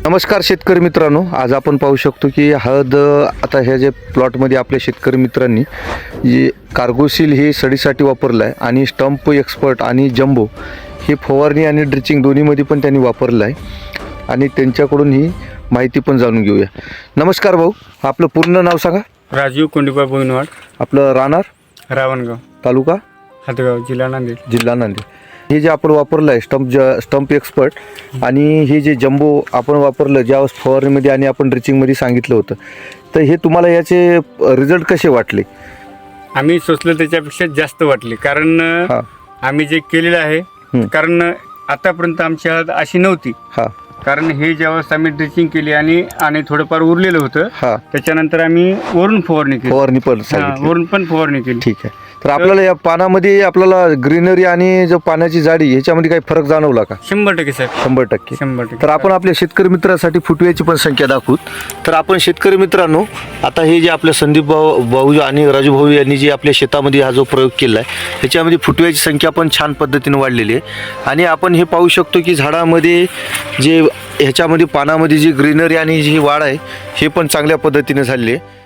नमस्कार शेतकरी मित्रांनो, आज आपण पाहू शकतो की हळद आता ह्या जे प्लॉटमध्ये आपल्या शेतकरी मित्रांनी जे कार्गोसील हे सडीसाठी वापरलं आहे आणि स्टंप एक्सपर्ट आणि जम्बो हे फवारणी आणि ड्रिचिंग दोन्हीमध्ये पण त्यांनी वापरलं आहे आणि त्यांच्याकडून ही माहिती पण जाणून घेऊया. नमस्कार भाऊ, आपलं पूर्ण नाव सांगा. राजीव कोंडीबा बोईनवाड, आपलं राहणार रावणगाव, तालुका हातगाव, जिल्हा नांदेड. जिल्हा नांदेड. हे जे आपण वापरलं आहे स्टंप एक्सपर्ट आणि हे जे जम्बो आपण वापरलं ज्यावेळेस फवारणीमध्ये आणि आपण ड्रिचिंगमध्ये सांगितलं होतं, तर हे तुम्हाला याचे रिझल्ट कसे वाटले? आम्ही सोचलं त्याच्यापेक्षा जास्त वाटले, कारण हां आम्ही जे केलेलं आहे, कारण आतापर्यंत आमची हळद अशी नव्हती. हां कारण हे ज्यावेळेस आम्ही ड्रिचिंग केली आणि थोडंफार उरलेलं होतं, हां त्याच्यानंतर आम्ही वरून फवारणी केली. फवारणी पण सांगितली. वरून पण फवारणी केली. ठीक आहे. तर आपल्याला या पानामध्ये आपल्याला ग्रीनरी आणि जो पाण्याची जाडी याच्यामध्ये काही फरक जाणवला का? 100% साहेब, 100%. 100%. तर आपण आपल्या शेतकरी मित्रासाठी फुटव्याची पण संख्या दाखवूत. तर आपण शेतकरी मित्रांनो, आता हे जे आपल्या संदीप भाऊ आणि राजू भाऊ यांनी जे आपल्या शेतामध्ये हा जो प्रयोग केला आहे ह्याच्यामध्ये फुटव्याची संख्या पण छान पद्धतीने वाढलेली आहे आणि आपण हे पाहू शकतो की झाडामध्ये जे ह्याच्यामध्ये पानामध्ये जी ग्रीनरी आणि जी वाढ आहे हे पण चांगल्या पद्धतीने झालेली आहे.